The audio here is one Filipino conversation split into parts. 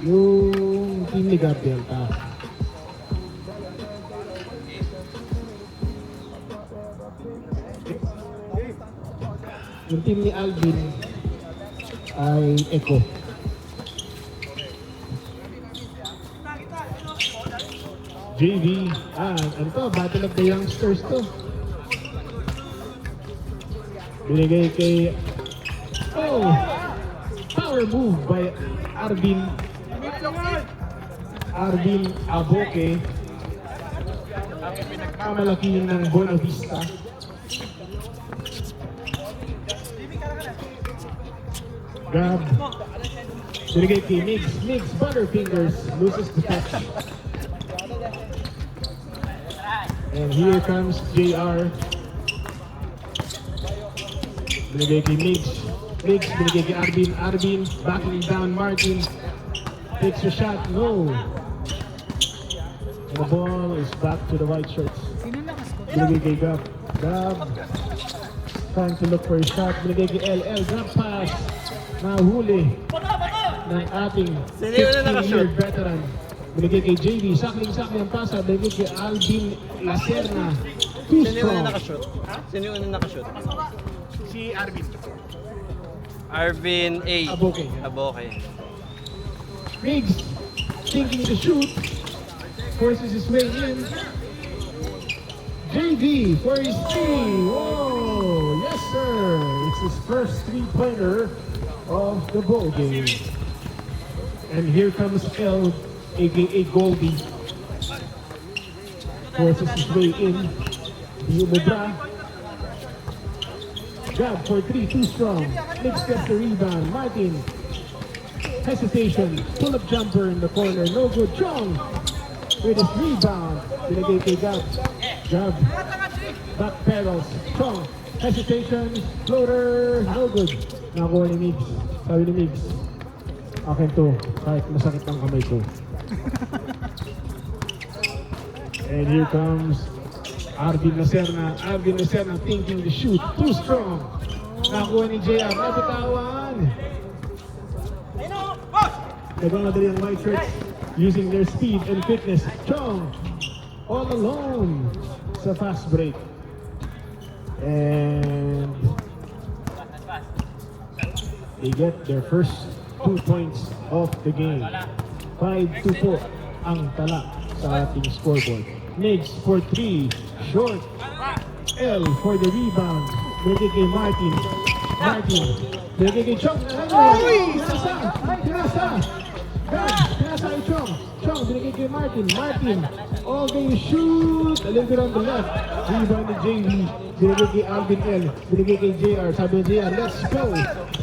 Yung team ni Gab Delta. Yung team ni Alvin ay Echo. JV, ano to? Battle of the Youngsters to. Binigay kay... Oh! Power move by Arvin Aboke. Pinagmamalaki ng Buena Vista. Grab. Binigay kay Migs. Migs, Butterfingers loses the touch. And here comes JR. Binigay kay Migs. Migs, binigay kay Arvin. Arvin, backing down Martin. Takes a shot, no. And the ball is back to the white shirts. Binigay kay Gab. Gab, trying to look for a shot. Binigay kay LL. Grab pass. Nahuli ng ating 15-year veteran. Binigay kay JV. Sakling-sakling ang pasa. Binigay kay Alvin Lacerna. Too strong. Sino yung unang nakashoot? Si Arvin. Arvin A. Aboke. Aboke. Migs thinking to shoot. Forces his way in. JV for his three. Whoa! Yes, sir. It's his first three-pointer of the ball game. And here comes L, aka Goldie. Forces his way in. Diumubra. Grab for three, too strong. Migs gets the rebound. Martin. Hesitation. Pull-up jumper in the corner. No good. Chong with his rebound. Binigay kay Gab. Gab. Back pedals. Chong. Hesitation. Floater. No good. Nakuha ni Migs. Sabi ni Migs, akin to. Kahit masakit ang kamay ko. And here comes Arvin Lacerna. Arvin Lacerna thinking to shoot. Too strong. Nakuha ni JR. Nabitawan. Nagmamadali ang white shirts using their speed and fitness. Chong all alone sa fast break. And they get their first 2 points of the game. 5-4 ang tala sa ating scoreboard. Migs for 3, short. L for the rebound. Binigay kay Martin. Martin. Binigay kay Chong. Pinasa. Pinasa kay Chong. Chong, binigay kay Martin. Martin. Okay, shoot. A little bit on the left. Rebound ni JV. Binigay kay Alvin L. Binigay kay JR. Sabi ni JR, let's go.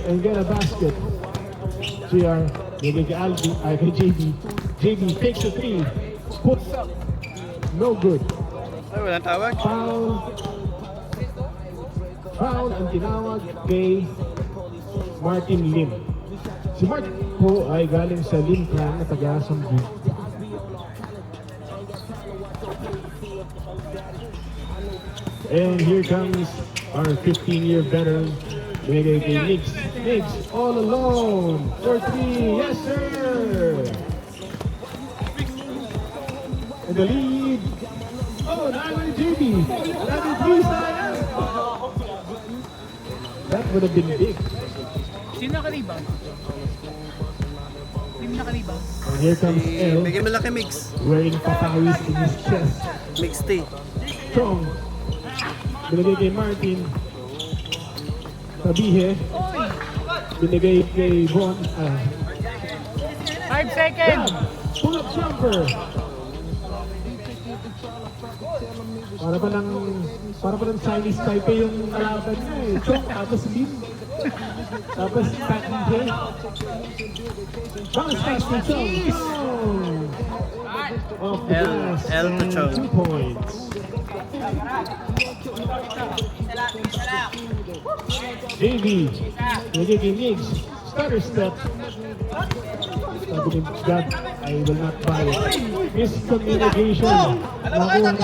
And get a basket. JR. Binigay kay Alvin. Ay, kay JV. JV takes a 3. Puts up. No good. Ay, walang tawag. Foul ang tinawag kay Martin Lim. Si Martin po ay galing sa Lim clan na taga-Sambu. And here comes our 15-year veteran. Binigay kay Migs. Migs all alone for 3. Yes, sir! And the lead. Oh, nakuha ni JB. Nakuha 3 sayang. That would have been big. Sino nakaribang? Sino nakaribang? And here comes L, Bigyan mo laki mix. wearing papawis in his chest. Mix tea. Strong. Binigay kay Martin. Tabihe. Binigay kay Von. 5 seconds! Pull-up jumper. Para pa ng Chinese Taipei yung kalaban niya eh. Chong, tapos Lim. Tapos Taipei. Bounce pass to Chong. Off the glass. L to and Chong. 2 points. JV. Nagiging Migs. Stutter step. Sabi ni God, I will not buy it. Miscommunication. Nakuha na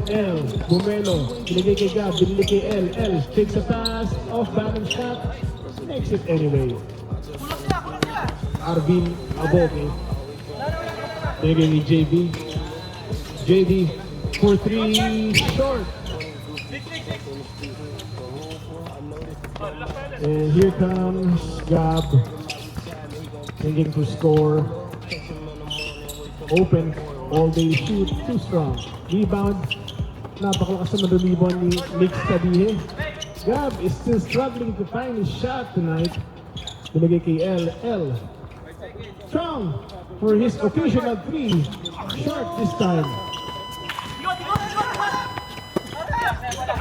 L. Bumelo. Binigay kay Gab. Binigay kay L. L takes a pass. Off balance shot. Makes it anyway. Arvin Aboke. Binigay ni JB. JB for 3, short. And here comes Gab. Thinking to score. Open. All day shoot. Too strong. Rebound. Napakalakas naman rumibon ni Nick Sabihe. Gab is still struggling to find his shot tonight. Binigay kay L. Strong for his occasional 3. Short this time.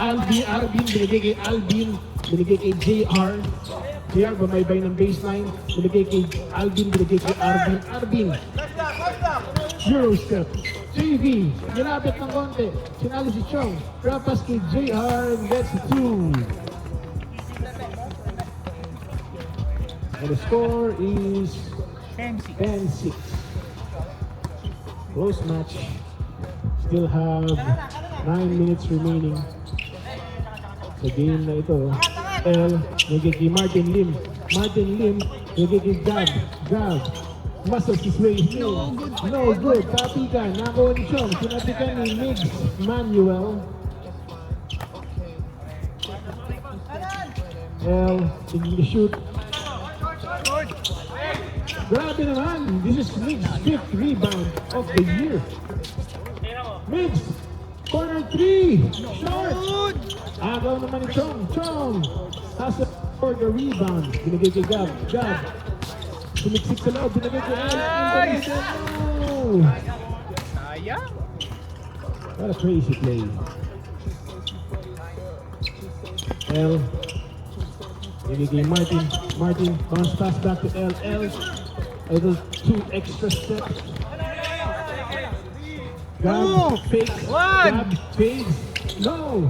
Arvin, binigay kay Alvin. Binigay kay JR. JR bumaybay ng baseline. Binigay kay Alvin, binigay kay Arvin. Euro step. JV, nilapit ng konti. Sinalo si Chong. Grab pass kay JR and gets 2. And the score is 10-6. Close match. Still have 9 minutes remaining sa game na ito. L, nagiging kay Martin Lim. Nagiging kay Gab. Muscles his way in. No good. Tapi ka. Nakakuha ni Chong. Sinabikan ni Migs Manuel. L, tingin to shoot. Grabe naman. This is Migs' 5th rebound of the year. Migs, corner 3. Short. Agaw naman ni Chong. Has for the rebound. Binigay kay Gab. Sumiksik sa loob, binigay ko Nice! No! Sayang. What a crazy play. L. Binigay kay Martin, bounce pass back to L. A little 2 extra steps. Gab, fakes. Gab, fakes. No!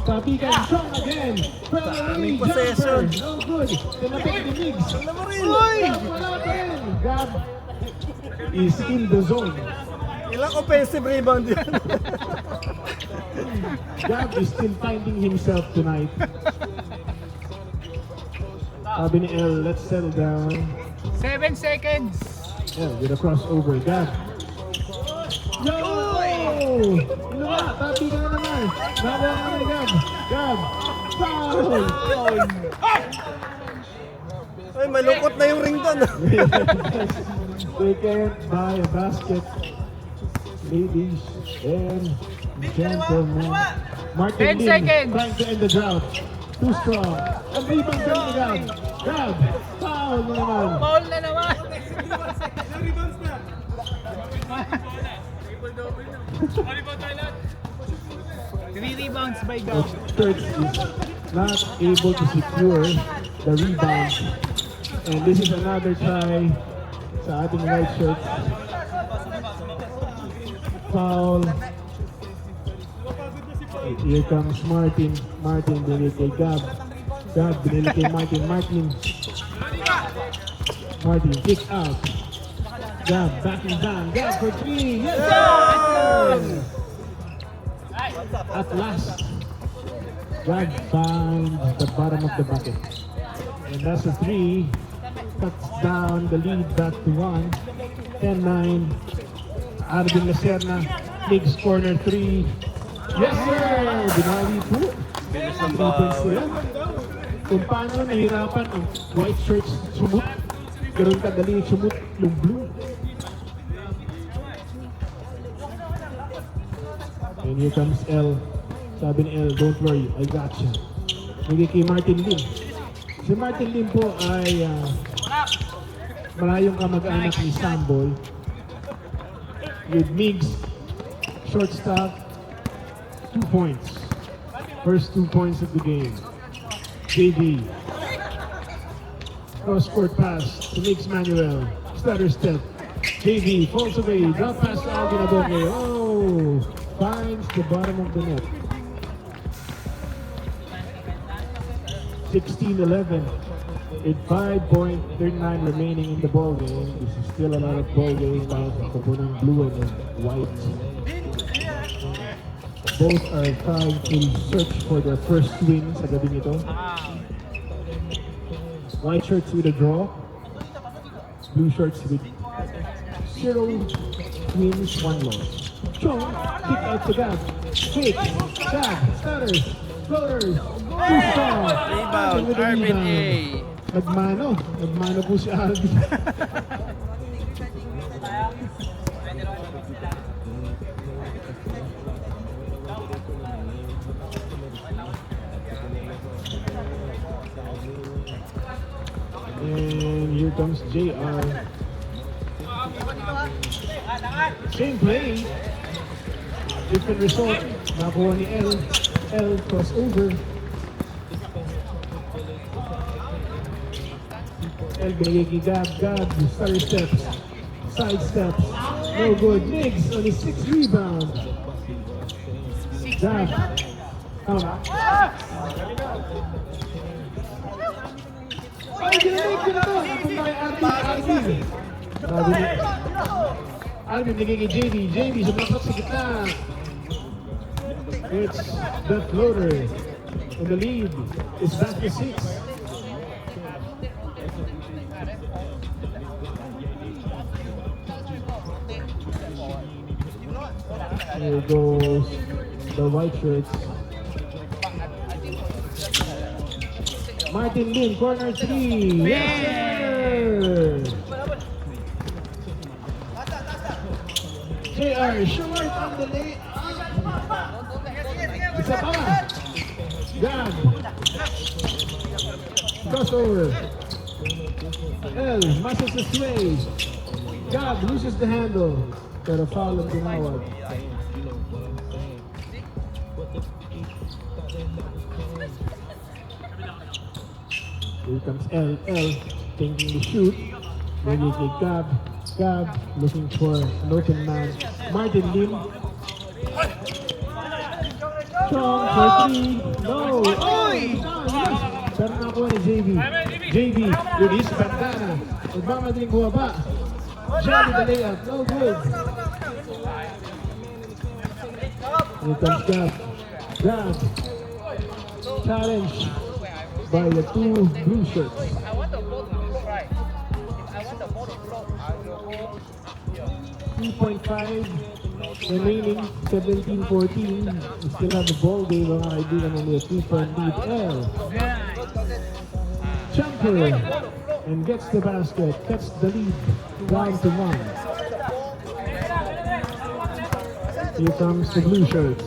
Tapi ka, Chong again. Daming possession. No good. Tinapit ni Migs. Wala pa rin. Gab is in the zone. Ilang offensive rebound yan? Gab is still finding himself tonight. Sabi ni L, let's settle down. 7 seconds. L with a crossover. Gab. Yo! Ano ba? Tapi ka na naman. Nakuha ka naman ni Gab. Foul! Ay, malungkot na yung ring doon. Taken by a basket. Ladies and gentlemen. Martin 10 Lim seconds. trying to end the drought. Too strong. Ang rebound ka ni Gab. Gab! Foul mo naman. Foul na naman. 3 rebounds by Gab. Kurtz is not able to secure the rebound. And this is another try sa ating white shirts. Foul. Here comes Martin. Martin binili kay Gab. Gab binili kay Martin. Martin kick out. Gab backing down. Gab for 3. Yes! At last, Gab finds the bottom of the bucket. And that's a 3. Cuts down the lead back to 1. 10-9. Arvin Lacerna, Migs corner 3. Yes sir! Binawi po. Bilis ng 3 points bawi. sila. Kung paano nahirapan ang white shirts sumut. Ganun kadali sumut yung blue. And here comes L. Sabi ni L, don't worry, I got you. Naging kay Martin Lim. Si Martin Lim po ay malayong kamag-anak ni Samboy. With Migs, shortstop, 2 points. First 2 points of the game. JD. Cross-court pass to Migs Manuel. Stutter step. JD falls away. Drop pass to Alvin Aboke. Oh! Finds the bottom of the net. 16-11 with 5.39 remaining in the ball game. This is still a lot of ball game now. Kapunang blue and white. Both are trying to search for their first win sa gabi nito. White shirts with a draw. Blue shirts with 0 wins, 1 loss. Chong, kick out to Gab. Quick, Gab, stutters, floaters, two-star. Rebound, With the Arvin A. Nagmano po si Arvin. And here comes JR. Same play. Different result. Nakuha ni L. L crossover. L binigay kay Gab. Gab, stutter steps. Side steps. No good. Miggs on his 6th rebound. Gab. Tama. Ay, ginamit ko na to! Napunta kay Arvin. Sabi ni Arvin, naging kay JB. JB, sumapak sa gitna. It's the floater. And the lead is back to 6. Here goes the white shirts. Martin Lin, corner 3. Yes, sir! JR, short on the lane. Isa pa. Gab. Crossover. L, muscles the sway. Gab loses the handle. Pero foul ang tinawag. Here comes L. L thinking to shoot. Maybe kay Gab. Gab looking for an open man. Martin Lim. Chong for 3. No! Oh! Yes! Pero nakuha ni JB. JB with his bandana. Nagmamadaling buwaba. Johnny the layup. No good. Here comes Gab. Gab. Challenge by the 2 blue shirts. I want the ball to float, right? If I want the ball to float, I will go. 3.5 remaining, 17-14. We still have the ball game, mga kaibigan, only a 3-point lead. L. Jumper and gets the basket, cuts the lead down to 1. Here comes the blue shirts.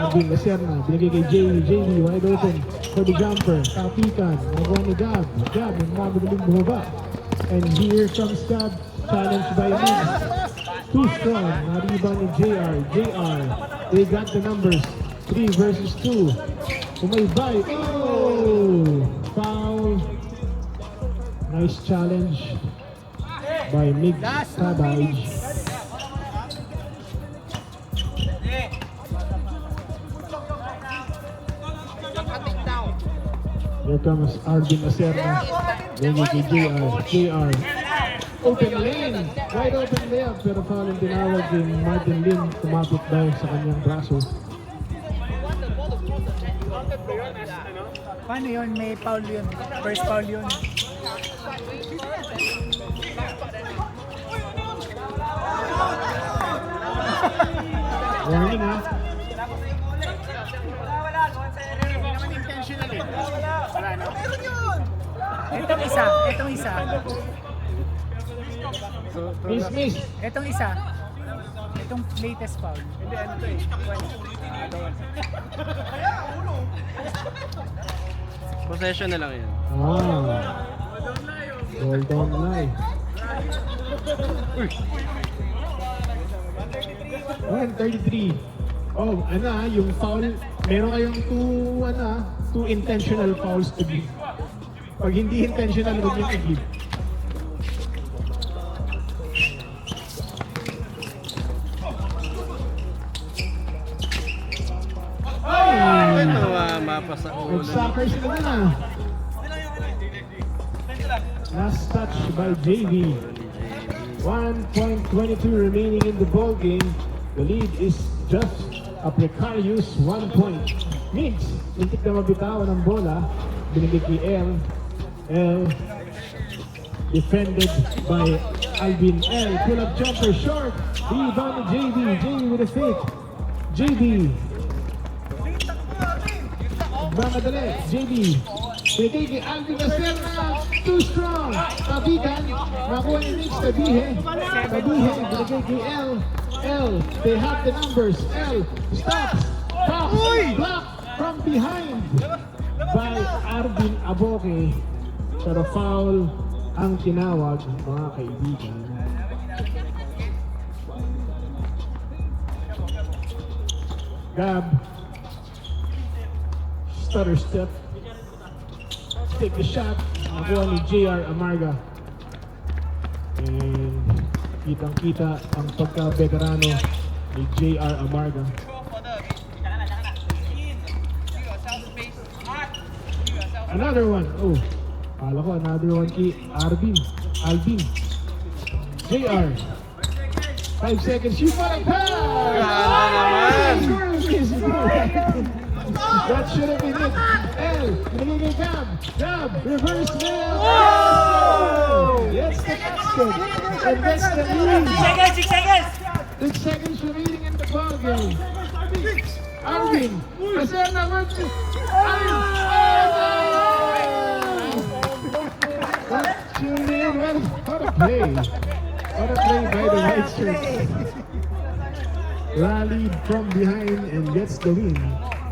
Alvin Lacerna, binigay kay JV. JV wide open for the jumper. Kapikan, nagawa ni Gab. Gab, nagmamadaling bumaba. And here comes Gab, challenged by Miggs. Too strong, nariban ni JR. JR, they got the numbers. 3 versus 2. Umaybay. Oh! Foul. Nice challenge by Miggs Tabaj. Here comes Arvin Lacerna. Bigay kay JR. JR. Open lane. Wide open layup. Pero foul ang tinawag kay Martin Lin. Kumapit dahil sa kanyang braso. Paano yun? May foul yun. First foul yun. Warning ha. Itong isa. Itong isa. Miss. Itong isa. Itong latest foul. Hindi, ano to eh. Possession na lang yan. Ah. Well done, Lai. 133. Oh, ano ah, yung foul, meron kayong two intentional fouls to give. Pag hindi intentional, huwag yung i-give. Ay! Ito, mapa sa ulo. Nag-soccer sila na. Last touch by JV. 1.22 remaining in the ball game. The lead is just a precarious 1 point. Miggs muntik na mabitawan ng bola. Binigay kay L. L. Defended by Alvin L. Pull-up jumper short. Rebound to JB. JB with a fake. JB. Mamadali. JB. Binigay kay Alvin Acerna. Too strong. Tabigan. Nakuha ni Mitch Tabihe. Tabihe. Binigay kay L. L. They have the numbers. L. Stops. Pops. Block from behind by Arvin Aboque. Pero foul ang tinawag, mga kaibigan. Gab. Stutter step. Take the shot. Nakuha ni JR Amarga. And kitang-kita ang pagka-veterano ni JR Amarga. Another one. Oh, kala ko another one kay Alvin. JR. 5 seconds. Shoot for the pass! That should have been it. L. Binigay kay Gab. Reverse nail. Yes, that's good. And that's the lead. 6 seconds! 6 seconds remaining in the ball game. Arvin. Acerna versus What a play. What a play by the White Shirts. Rallied from behind and gets the win.